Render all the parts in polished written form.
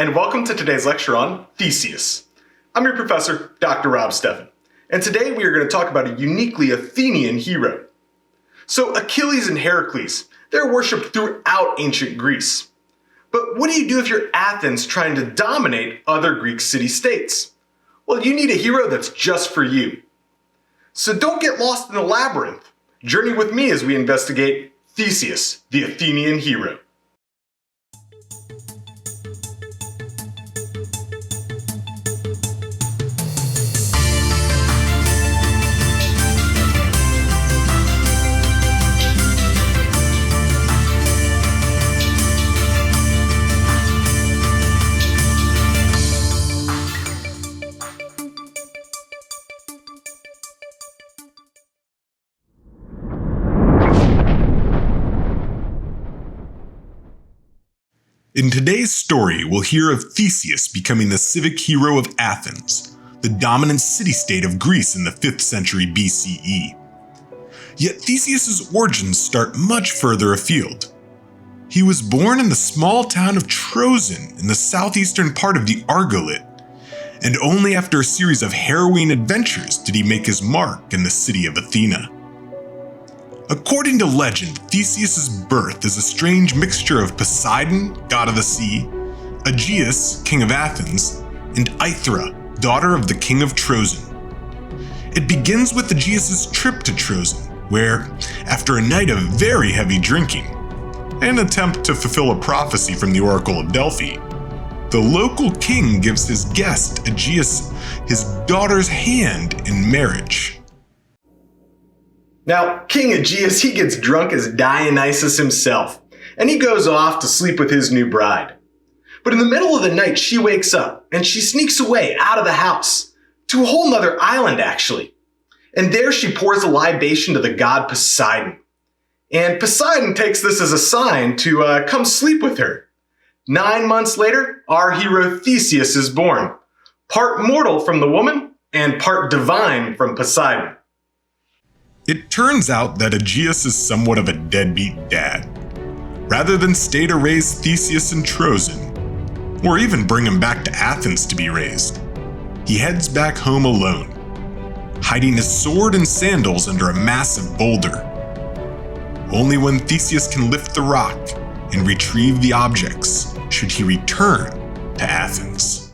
and welcome to today's lecture on Theseus. I'm your professor, Dr. Rob Steffen, and today we are going to talk about a uniquely Athenian hero. So Achilles and Heracles, they're worshipped throughout ancient Greece. But what do you do if you're Athens trying to dominate other Greek city-states? Well, you need a hero that's just for you. So don't get lost in the labyrinth. Journey with me as we investigate Theseus, the Athenian hero. In today's story, we'll hear of Theseus becoming the civic hero of Athens, the dominant city-state of Greece in the 5th century BCE. Yet Theseus' origins start much further afield. He was born in the small town of Troezen in the southeastern part of the Argolit, and only after a series of harrowing adventures did he make his mark in the city of Athena. According to legend, Theseus' birth is a strange mixture of Poseidon, god of the sea, Aegeus, king of Athens, and Aithra, daughter of the king of Troezen. It begins with Aegeus' trip to Troezen, where, after a night of very heavy drinking, an attempt to fulfill a prophecy from the Oracle of Delphi, the local king gives his guest, Aegeus, his daughter's hand in marriage. Now, King Aegeus, he gets drunk as Dionysus himself, and he goes off to sleep with his new bride. But in the middle of the night, she wakes up, and she sneaks away out of the house, to a whole nother island actually. And there she pours a libation to the god Poseidon. And Poseidon takes this as a sign to come sleep with her. 9 months later, our hero Theseus is born, part mortal from the woman, and part divine from Poseidon. It turns out that Aegeus is somewhat of a deadbeat dad. Rather than stay to raise Theseus in Troezen, or even bring him back to Athens to be raised, he heads back home alone, hiding his sword and sandals under a massive boulder. Only when Theseus can lift the rock and retrieve the objects should he return to Athens.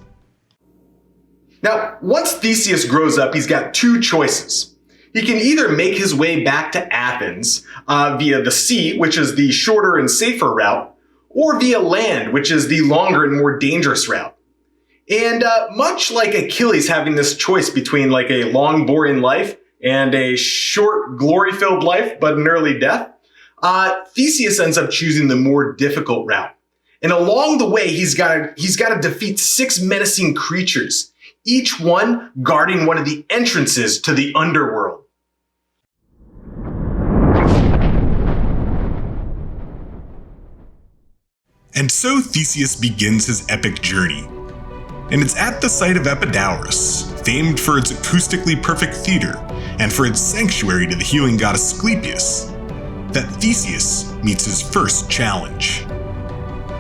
Now, once Theseus grows up, he's got two choices. He can either make his way back to Athens via the sea, which is the shorter and safer route, or via land, which is the longer and more dangerous route. And much like Achilles having this choice between like a long, boring life and a short, glory-filled life, but an early death, Theseus ends up choosing the more difficult route. And along the way, he's got to defeat 6 menacing creatures, each one guarding one of the entrances to the underworld. And so Theseus begins his epic journey. And it's at the site of Epidaurus, famed for its acoustically perfect theater and for its sanctuary to the healing god Asclepius, that Theseus meets his first challenge.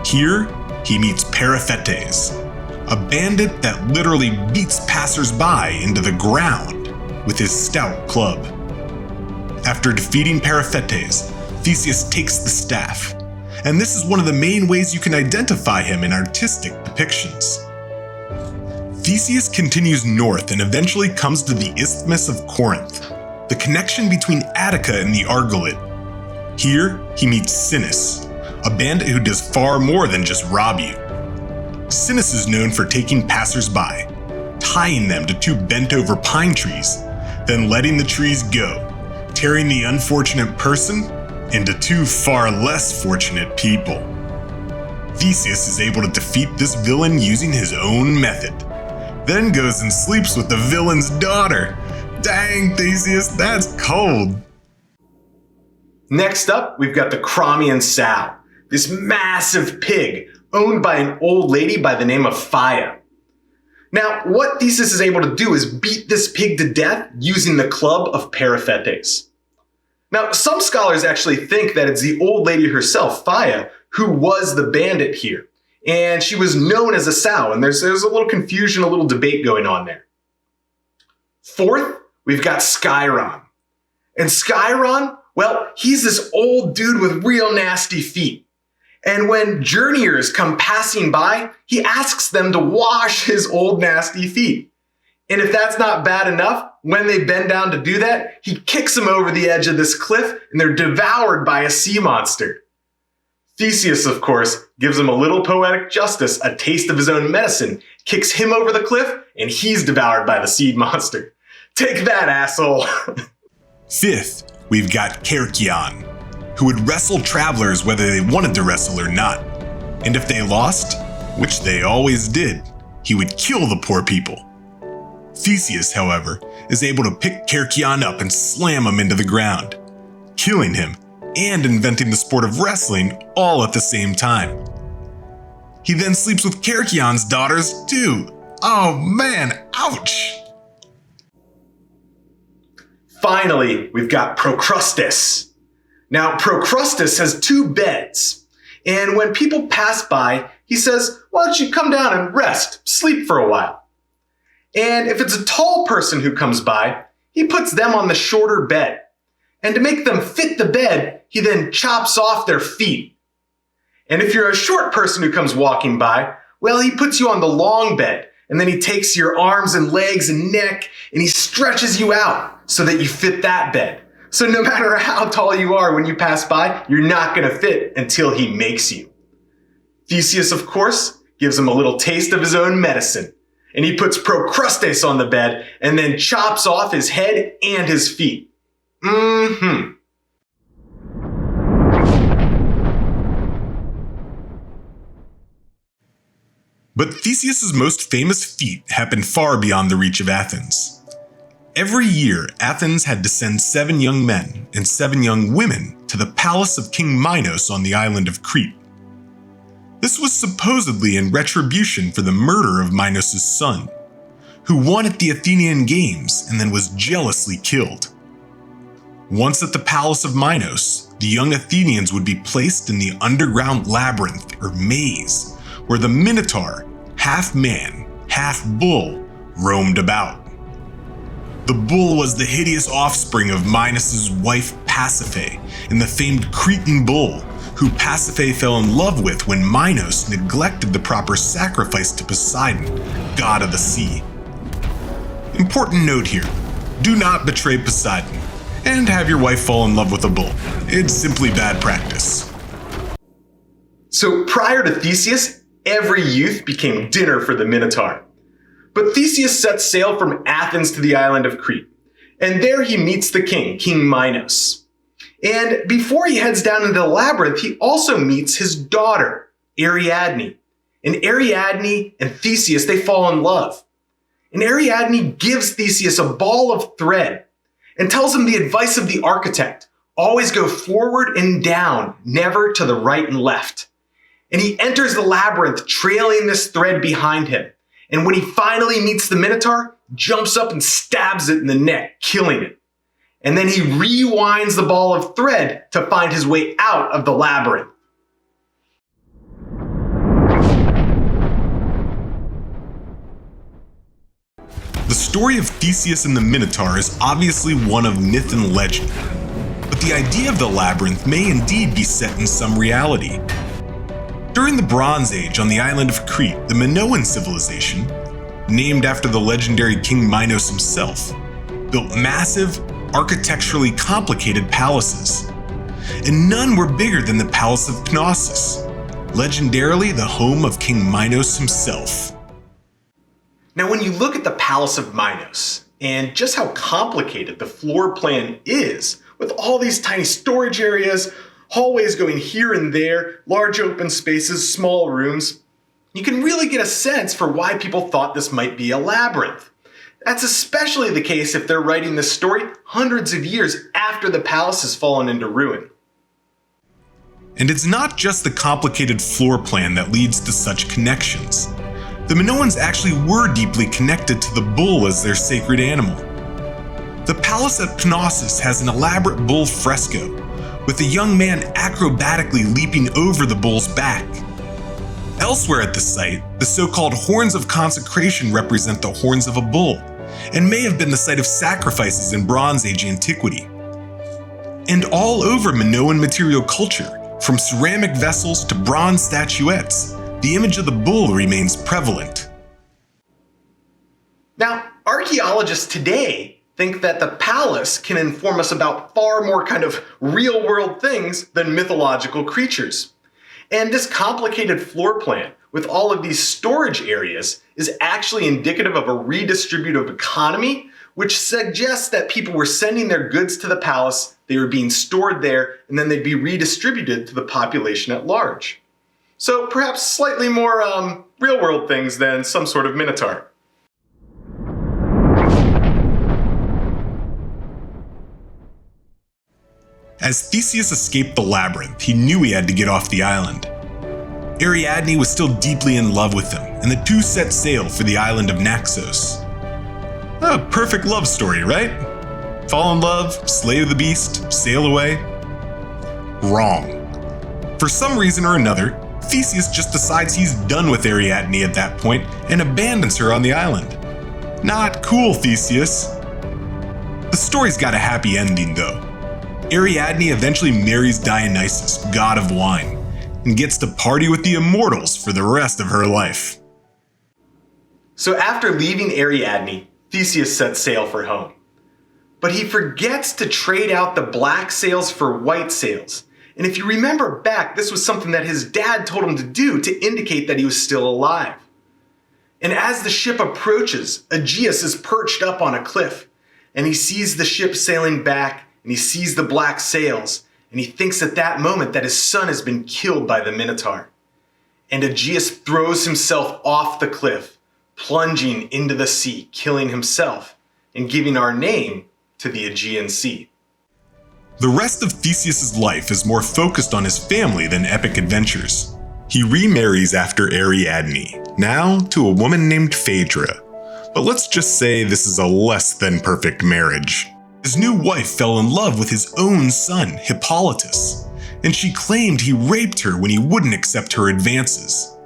Here, he meets Periphetes, a bandit that literally beats passers-by into the ground with his stout club. After defeating Periphetes, Theseus takes the staff, and this is one of the main ways you can identify him in artistic depictions. Theseus continues north and eventually comes to the Isthmus of Corinth, the connection between Attica and the Argolit. Here, he meets Sinis, a bandit who does far more than just rob you. Sinis is known for taking passers-by, tying them to 2 bent-over pine trees, then letting the trees go, tearing the unfortunate person into 2 far less fortunate people. Theseus is able to defeat this villain using his own method, then goes and sleeps with the villain's daughter. Dang, Theseus, that's cold. Next up, we've got the Crommian sow, this massive pig owned by an old lady by the name of Phaia. Now, what Theseus is able to do is beat this pig to death using the club of Periphetes. Now, some scholars actually think that it's the old lady herself, Phaia, who was the bandit here. and she was known as a sow, and there's a little confusion, a little debate going on there. Fourth, we've got Skyron. And Skyron, well, he's this old dude with real nasty feet. And when journeyers come passing by, he asks them to wash his old nasty feet. And if that's not bad enough, when they bend down to do that, he kicks them over the edge of this cliff and they're devoured by a sea monster. Theseus, of course, gives him a little poetic justice, a taste of his own medicine, kicks him over the cliff, and he's devoured by the sea monster. Take that, asshole. Fifth, we've got Cercyon, who would wrestle travelers whether they wanted to wrestle or not. And if they lost, which they always did, he would kill the poor people. Theseus, however, is able to pick Cercyon up and slam him into the ground, killing him and inventing the sport of wrestling all at the same time. He then sleeps with Cercyon's daughters too. Oh man, ouch! Finally, we've got Procrustes. Now, Procrustes has 2 beds, and when people pass by, he says, why don't you come down and rest, sleep for a while. And if it's a tall person who comes by, he puts them on the shorter bed. And to make them fit the bed, he then chops off their feet. And if you're a short person who comes walking by, well, he puts you on the long bed, and then he takes your arms and legs and neck, and he stretches you out so that you fit that bed. So no matter how tall you are when you pass by, you're not going to fit until he makes you. Theseus, of course, gives him a little taste of his own medicine, and he puts Procrustes on the bed and then chops off his head and his feet. But Theseus' most famous feat happened far beyond the reach of Athens. Every year, Athens had to send 7 young men and 7 young women to the palace of King Minos on the island of Crete. This was supposedly in retribution for the murder of Minos' son, who won at the Athenian Games and then was jealously killed. Once at the palace of Minos, the young Athenians would be placed in the underground labyrinth or maze, where the Minotaur, half man, half bull, roamed about. The bull was the hideous offspring of Minos' wife Pasiphae and the famed Cretan bull, who Pasiphae fell in love with when Minos neglected the proper sacrifice to Poseidon, god of the sea. Important note here, do not betray Poseidon and have your wife fall in love with a bull. It's simply bad practice. So prior to Theseus, every youth became dinner for the Minotaur. But Theseus sets sail from Athens to the island of Crete, and there he meets the king, King Minos. And before he heads down into the labyrinth, he also meets his daughter, Ariadne. And Ariadne and Theseus, they fall in love. And Ariadne gives Theseus a ball of thread and tells him the advice of the architect, always go forward and down, never to the right and left. And he enters the labyrinth trailing this thread behind him. And when he finally meets the Minotaur, jumps up and stabs it in the neck, killing it. And then he rewinds the ball of thread to find his way out of the labyrinth. The story of Theseus and the Minotaur is obviously one of myth and legend, but the idea of the labyrinth may indeed be set in some reality. During the Bronze Age on the island of Crete, the Minoan civilization, named after the legendary King Minos himself, built massive, architecturally complicated palaces. And none were bigger than the Palace of Knossos, legendarily the home of King Minos himself. Now, when you look at the Palace of Minos and just how complicated the floor plan is, with all these tiny storage areas, hallways going here and there, large open spaces, small rooms, you can really get a sense for why people thought this might be a labyrinth. That's especially the case if they're writing this story hundreds of years after the palace has fallen into ruin. And it's not just the complicated floor plan that leads to such connections. The Minoans actually were deeply connected to the bull as their sacred animal. The palace at Knossos has an elaborate bull fresco, with a young man acrobatically leaping over the bull's back. Elsewhere at the site, the so-called horns of consecration represent the horns of a bull, and may have been the site of sacrifices in Bronze Age antiquity. And all over Minoan material culture, from ceramic vessels to bronze statuettes, the image of the bull remains prevalent. Now, archaeologists today think that the palace can inform us about far more kind of real-world things than mythological creatures. And this complicated floor plan with all of these storage areas is actually indicative of a redistributive economy, which suggests that people were sending their goods to the palace, they were being stored there, and then they'd be redistributed to the population at large. So perhaps slightly more real-world things than some sort of minotaur. As Theseus escaped the labyrinth, he knew he had to get off the island. Ariadne was still deeply in love with him, and the two set sail for the island of Naxos. A perfect love story, right? Fall in love, slay the beast, sail away? Wrong. For some reason or another, Theseus just decides he's done with Ariadne at that point and abandons her on the island. Not cool, Theseus. The story's got a happy ending, though. Ariadne eventually marries Dionysus, god of wine, and gets to party with the immortals for the rest of her life. So after leaving Ariadne, Theseus sets sail for home. But he forgets to trade out the black sails for white sails. And if you remember back, this was something that his dad told him to do to indicate that he was still alive. And as the ship approaches, Aegeus is perched up on a cliff, and he sees the ship sailing back, and he sees the black sails, and he thinks at that moment that his son has been killed by the Minotaur. And Aegeus throws himself off the cliff, plunging into the sea, killing himself, and giving our name to the Aegean Sea. The rest of Theseus' life is more focused on his family than epic adventures. He remarries after Ariadne, now to a woman named Phaedra. But let's just say this is a less than perfect marriage. His new wife fell in love with his own son, Hippolytus, and she claimed he raped her when he wouldn't accept her advances.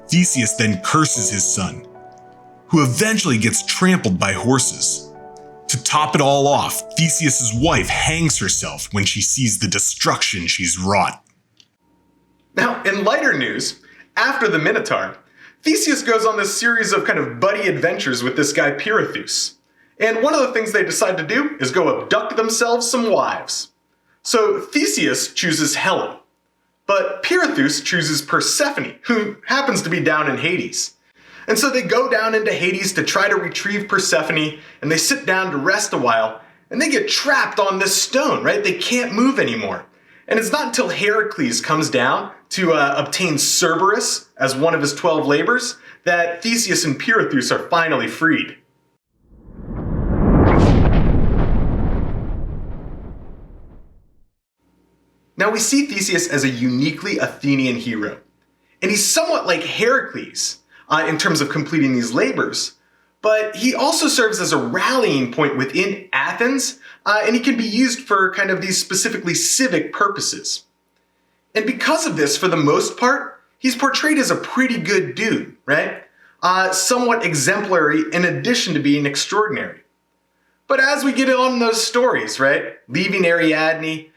Theseus then curses his son, who eventually gets trampled by horses. To top it all off, Theseus' wife hangs herself when she sees the destruction she's wrought. Now, in lighter news, after the Minotaur, Theseus goes on this series of kind of buddy adventures with this guy Pirithous. And one of the things they decide to do is go abduct themselves some wives. So Theseus chooses Helen, but Pirithous chooses Persephone, who happens to be down in Hades. And so they go down into Hades to try to retrieve Persephone, and they sit down to rest a while, and they get trapped on this stone, right? They can't move anymore. And it's not until Heracles comes down to obtain Cerberus as one of his 12 labors that Theseus and Pirithous are finally freed. Now we see Theseus as a uniquely Athenian hero, and he's somewhat like Heracles in terms of completing these labors, but he also serves as a rallying point within Athens, and he can be used for kind of these specifically civic purposes. And because of this, for the most part, he's portrayed as a pretty good dude, right? Somewhat exemplary in addition to being extraordinary. But as we get on those stories, right? Leaving Ariadne,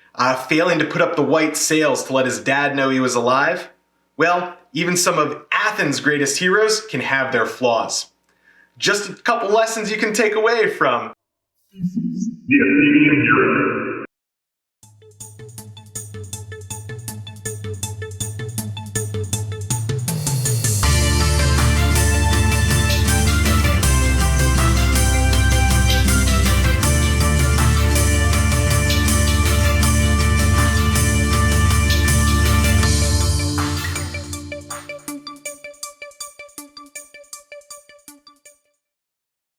failing to put up the white sails to let his dad know he was alive, well, even some of Athens' greatest heroes can have their flaws. Just a couple lessons you can take away from The Athenian hero.